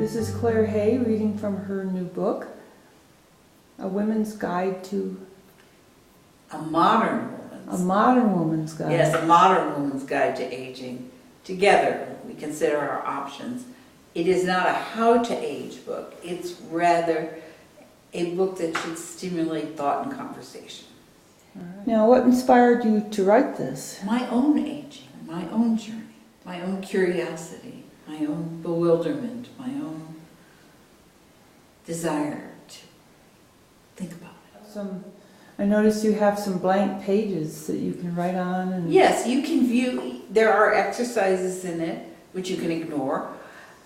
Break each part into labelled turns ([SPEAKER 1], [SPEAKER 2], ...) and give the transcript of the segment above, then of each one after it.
[SPEAKER 1] This is Claire Haye reading from her new book, A Women's Guide to...
[SPEAKER 2] A modern
[SPEAKER 1] woman's guide.
[SPEAKER 2] Yes, a modern woman's guide to aging. Together, we consider our options. It is not a how-to-age book. It's rather a book that should stimulate thought and conversation.
[SPEAKER 1] Right. Now, what inspired you to write this?
[SPEAKER 2] My own aging, my own journey, my own curiosity, my own bewilderment, my own desire to think about it.
[SPEAKER 1] I noticed you have some blank pages that you can write on. And
[SPEAKER 2] yes, you can view, there are exercises in it which you can ignore.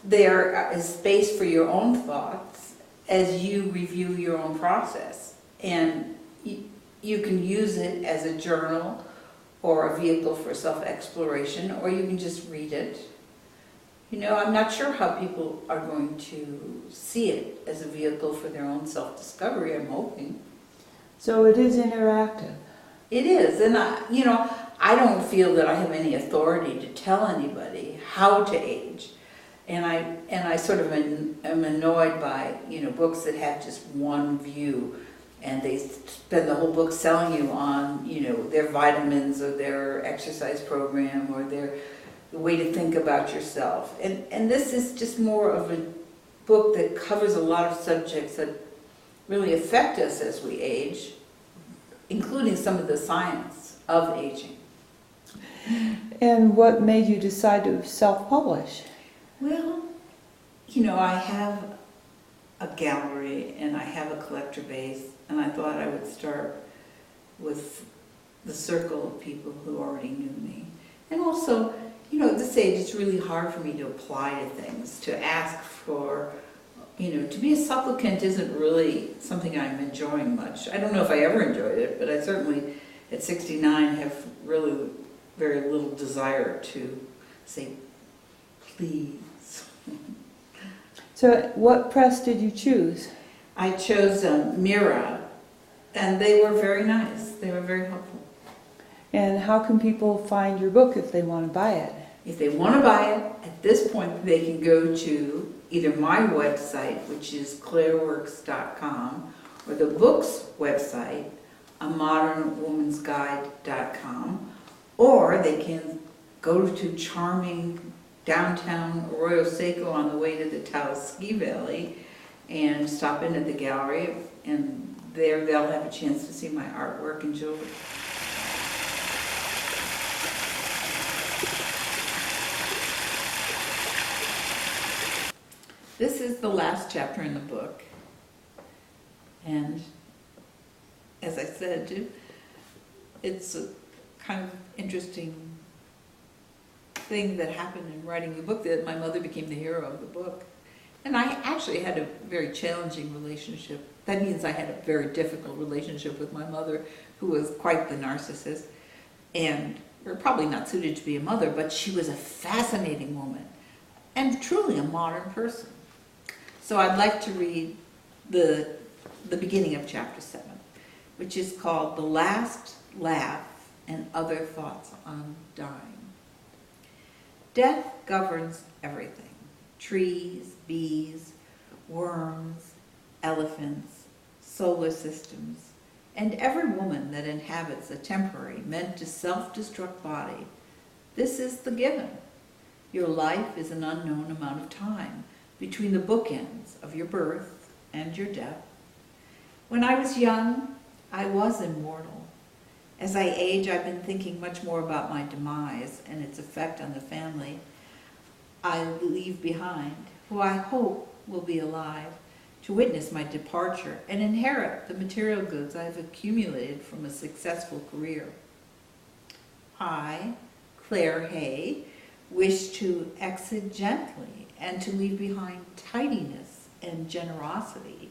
[SPEAKER 2] There is space for your own thoughts as you review your own process. And you can use it as a journal or a vehicle for self-exploration, or you can just read it. You know, I'm not sure how people are going to see it as a vehicle for their own self-discovery, I'm hoping.
[SPEAKER 1] So it is interactive.
[SPEAKER 2] It is, and I don't feel that I have any authority to tell anybody how to age. And I sort of am annoyed by, books that have just one view, and they spend the whole book selling you on, their vitamins or their exercise program or the way to think about yourself. And this is just more of a book that covers a lot of subjects that really affect us as we age, including some of the science of aging.
[SPEAKER 1] And what made you decide to self-publish?
[SPEAKER 2] Well, I have a gallery and I have a collector base, and I thought I would start with the circle of people who already knew me. And also, at this age, it's really hard for me to apply to things, to ask for, to be a supplicant isn't really something I'm enjoying much. I don't know if I ever enjoyed it, but I certainly, at 69, have really very little desire to say, please.
[SPEAKER 1] So what press did you choose?
[SPEAKER 2] I chose Mira, and they were very nice. They were very helpful.
[SPEAKER 1] And how can people find your book if they want to buy it?
[SPEAKER 2] If they want to buy it, at this point they can go to either my website, which is claireworks.com, or the book's website, amodernwomansguide.com, or they can go to charming downtown Arroyo Seco on the way to the Taos ski valley and stop in at the gallery, and there they'll have a chance to see my artwork and jewelry. This is the last chapter in the book, and as I said, it's a kind of interesting thing that happened in writing the book, that my mother became the hero of the book. And I actually had a very challenging relationship. That means I had a very difficult relationship with my mother, who was quite the narcissist, and we're probably not suited to be a mother, but she was a fascinating woman and truly a modern person. So I'd like to read the beginning of chapter 7, which is called The Last Laugh and Other Thoughts on Dying. Death governs everything: trees, bees, worms, elephants, solar systems, and every woman that inhabits a temporary, meant to self-destruct body. This is the given. Your life is an unknown amount of time between the bookends of your birth and your death. When I was young, I was immortal. As I age, I've been thinking much more about my demise and its effect on the family I leave behind, who I hope will be alive to witness my departure and inherit the material goods I have accumulated from a successful career. I, Claire Haye, wish to exit gently and to leave behind tidiness and generosity,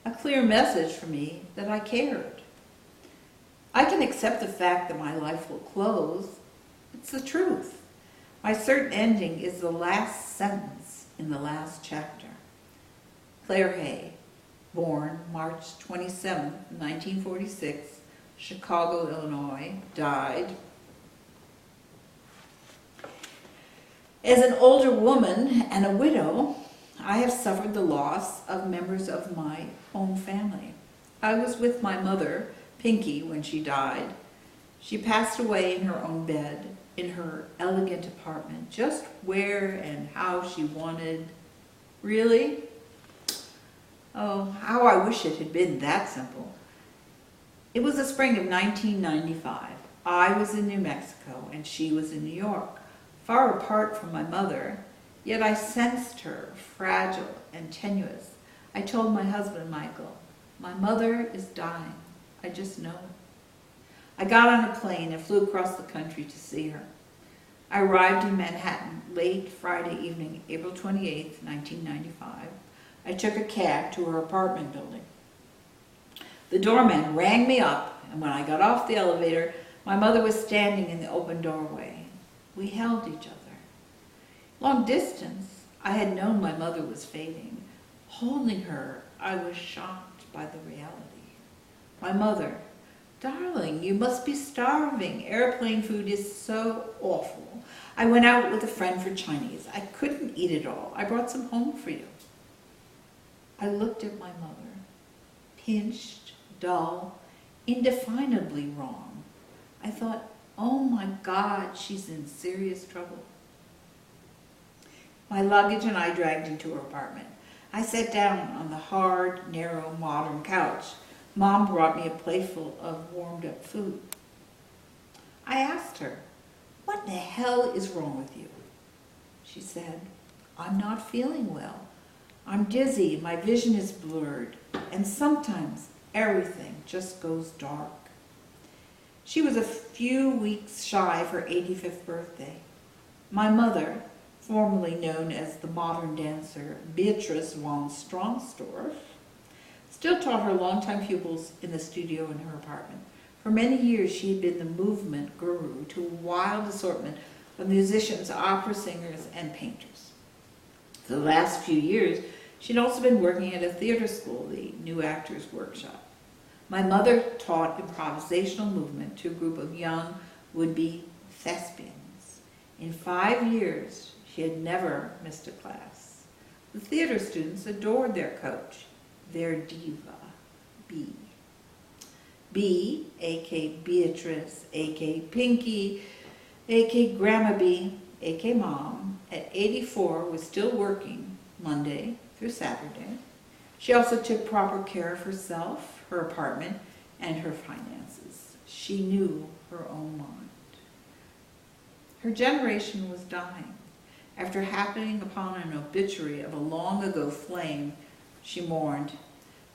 [SPEAKER 2] a clear message for me that I cared. I can accept the fact that my life will close. It's the truth. My certain ending is the last sentence in the last chapter. Claire Haye, born March 27, 1946, Chicago, Illinois, died. As an older woman and a widow, I have suffered the loss of members of my own family. I was with my mother, Pinky, when she died. She passed away in her own bed, in her elegant apartment, just where and how she wanted. Really? Oh, how I wish it had been that simple. It was the spring of 1995. I was in New Mexico and she was in New York, far apart from my mother, yet I sensed her, fragile and tenuous. I told my husband, Michael, my mother is dying. I just know it. I got on a plane and flew across the country to see her. I arrived in Manhattan late Friday evening, April 28th, 1995. I took a cab to her apartment building. The doorman rang me up, and when I got off the elevator, my mother was standing in the open doorway. We held each other. Long distance, I had known my mother was fading. Holding her, I was shocked by the reality. My mother, darling, you must be starving. Airplane food is so awful. I went out with a friend for Chinese. I couldn't eat it all. I brought some home for you. I looked at my mother, pinched, dull, indefinably wrong. I thought, oh my God, she's in serious trouble. My luggage and I dragged into her apartment. I sat down on the hard, narrow, modern couch. Mom brought me a plateful of warmed-up food. I asked her, what the hell is wrong with you? She said, I'm not feeling well. I'm dizzy, my vision is blurred, and sometimes everything just goes dark. She was a few weeks shy of her 85th birthday. My mother, formerly known as the modern dancer Beatrice von Stromsdorf, still taught her longtime pupils in the studio in her apartment. For many years, she had been the movement guru to a wild assortment of musicians, opera singers, and painters. For the last few years, she'd also been working at a theater school, the New Actors Workshop. My mother taught improvisational movement to a group of young would-be thespians. In 5 years, she had never missed a class. The theater students adored their coach, their diva, B. B, a.k.a. Beatrice, a.k.a. Pinky, a.k.a. Grandma B, a.k.a. Mom, at 84 was still working Monday through Saturday. She also took proper care of herself, her apartment, and her finances. She knew her own mind. Her generation was dying. After happening upon an obituary of a long-ago flame, she mourned,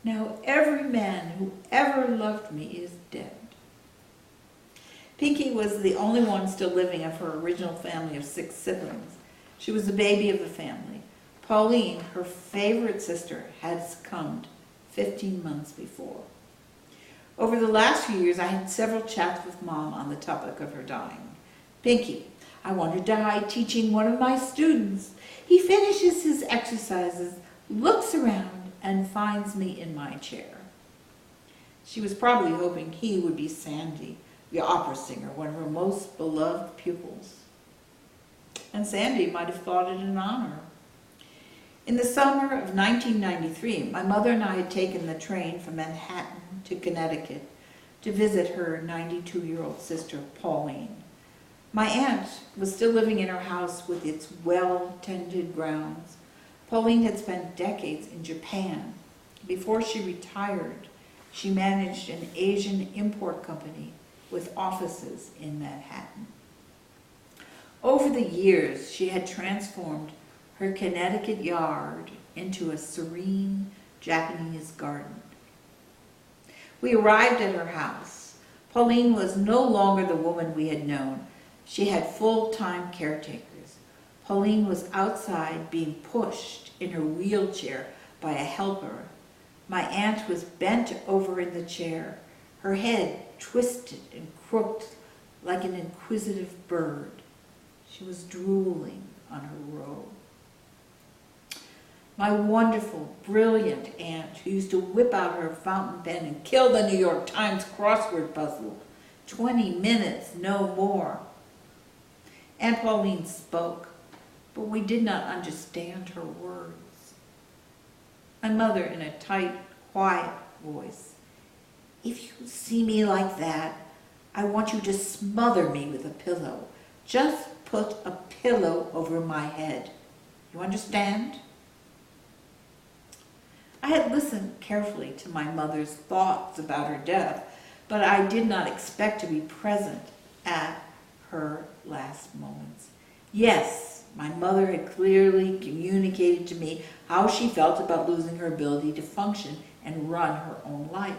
[SPEAKER 2] now every man who ever loved me is dead. Pinky was the only one still living of her original family of 6 siblings. She was the baby of the family. Pauline, her favorite sister, had succumbed 15 months before. Over the last few years, I had several chats with Mom on the topic of her dying. Pinky, I want to die teaching one of my students. He finishes his exercises, looks around, and finds me in my chair. She was probably hoping he would be Sandy, the opera singer, one of her most beloved pupils. And Sandy might have thought it an honor. In the summer of 1993, my mother and I had taken the train from Manhattan to Connecticut to visit her 92-year-old sister, Pauline. My aunt was still living in her house with its well-tended grounds. Pauline had spent decades in Japan. Before she retired, she managed an Asian import company with offices in Manhattan. Over the years, she had transformed her Connecticut yard into a serene Japanese garden. We arrived at her house. Pauline was no longer the woman we had known. She had full-time caretakers. Pauline was outside being pushed in her wheelchair by a helper. My aunt was bent over in the chair, her head twisted and crooked like an inquisitive bird. She was drooling on her robe. My wonderful, brilliant aunt, who used to whip out her fountain pen and kill the New York Times crossword puzzle, 20 minutes, no more. Aunt Pauline spoke, but we did not understand her words. My mother, in a tight, quiet voice, "If you see me like that, I want you to smother me with a pillow. Just put a pillow over my head. You understand?" I had listened carefully to my mother's thoughts about her death, but I did not expect to be present at her last moments. Yes, my mother had clearly communicated to me how she felt about losing her ability to function and run her own life.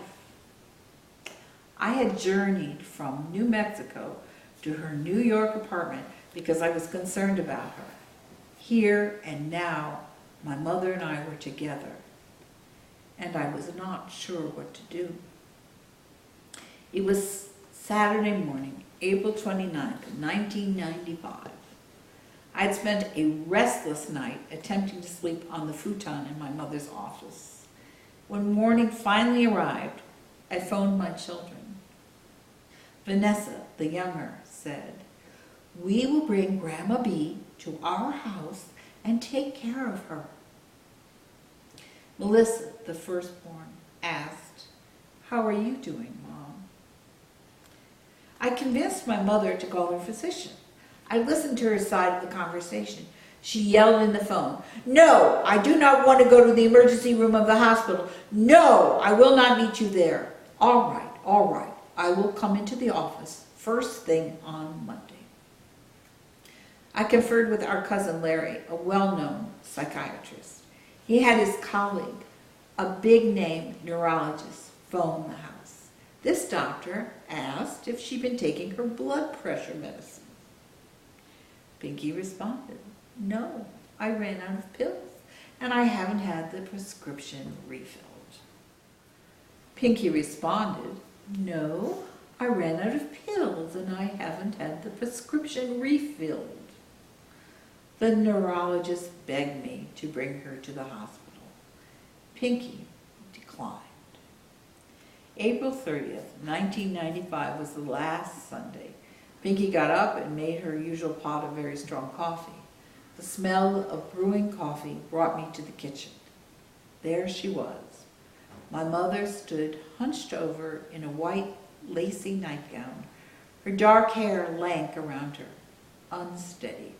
[SPEAKER 2] I had journeyed from New Mexico to her New York apartment because I was concerned about her. Here and now, my mother and I were together, and I was not sure what to do. It was Saturday morning, April 29th, 1995. I had spent a restless night attempting to sleep on the futon in my mother's office. When morning finally arrived, I phoned my children. Vanessa, the younger, said, "We will bring Grandma B to our house and take care of her." Melissa, the firstborn, asked, "How are you doing, Mom?" I convinced my mother to call her physician. I listened to her side of the conversation. She yelled in the phone, "No, I do not want to go to the emergency room of the hospital. No, I will not meet you there." All right. I will come into the office first thing on Monday." I conferred with our cousin Larry, a well-known psychiatrist. He had his colleague, a big-name neurologist, phone the house. This doctor asked if she'd been taking her blood pressure medicine. Pinky responded, "No, I ran out of pills, and I haven't had the prescription refilled." Pinky responded, "No, I ran out of pills, and I haven't had the prescription refilled." The neurologist begged me to bring her to the hospital. Pinky declined. April 30th, 1995 was the last Sunday. Pinky got up and made her usual pot of very strong coffee. The smell of brewing coffee brought me to the kitchen. There she was. My mother stood hunched over in a white, lacy nightgown, her dark hair lank around her, unsteady.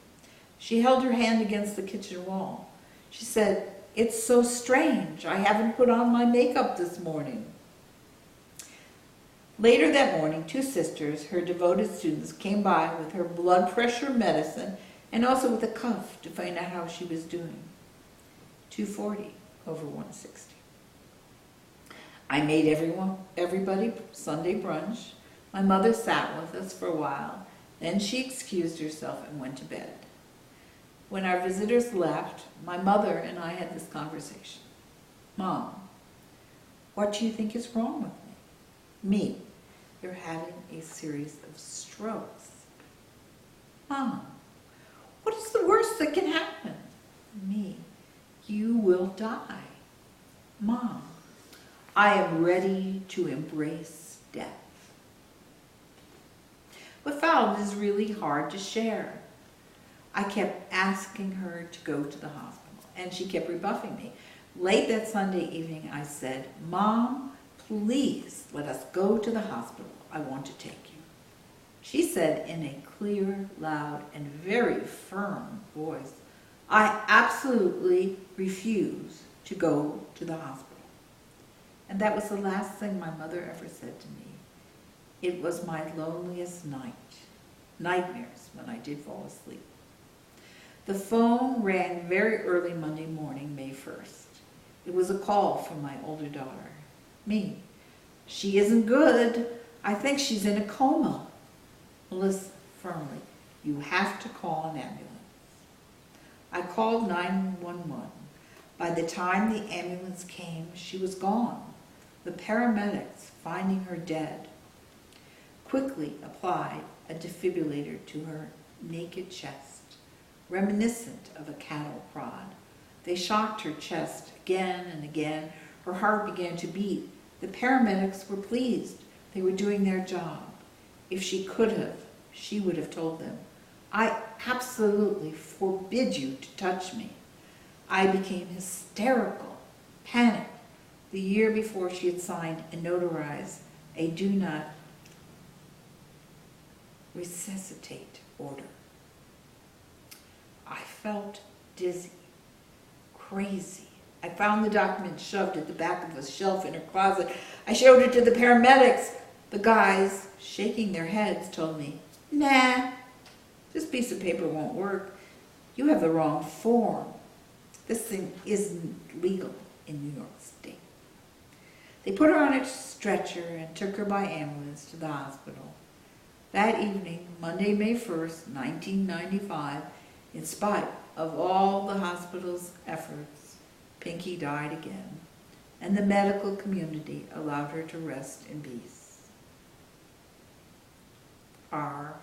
[SPEAKER 2] She held her hand against the kitchen wall. She said, "It's so strange. I haven't put on my makeup this morning." Later that morning, two sisters, her devoted students, came by with her blood pressure medicine and also with a cuff to find out how she was doing. 240 over 160. I made everybody Sunday brunch. My mother sat with us for a while. Then she excused herself and went to bed. When our visitors left, my mother and I had this conversation. "Mom, what do you think is wrong with me?" "Me, you're having a series of strokes." "Mom, what is the worst that can happen?" "Me, you will die." "Mom, I am ready to embrace death." What followed is really hard to share. I kept asking her to go to the hospital, and she kept rebuffing me. Late that Sunday evening, I said, "Mom, please let us go to the hospital. I want to take you." She said in a clear, loud, and very firm voice, "I absolutely refuse to go to the hospital." And that was the last thing my mother ever said to me. It was my loneliest nightmares when I did fall asleep. The phone rang very early Monday morning, May 1st. It was a call from my older daughter. "Me, she isn't good. I think she's in a coma." "Melissa," firmly, "you have to call an ambulance." I called 911. By the time the ambulance came, she was gone. The paramedics, finding her dead, quickly applied a defibrillator to her naked chest, reminiscent of a cattle prod. They shocked her chest again and again. Her heart began to beat. The paramedics were pleased. They were doing their job. If she could have, she would have told them, "I absolutely forbid you to touch me." I became hysterical, panic the year before she had signed and notarized a do not resuscitate order. I felt dizzy, crazy. I found the document shoved at the back of a shelf in her closet. I showed it to the paramedics. The guys, shaking their heads, told me, "Nah, this piece of paper won't work. You have the wrong form. This thing isn't legal in New York State." They put her on a stretcher and took her by ambulance to the hospital. That evening, Monday, May 1st, 1995, in spite of all the hospital's efforts, Pinky died again, and the medical community allowed her to rest in peace. R.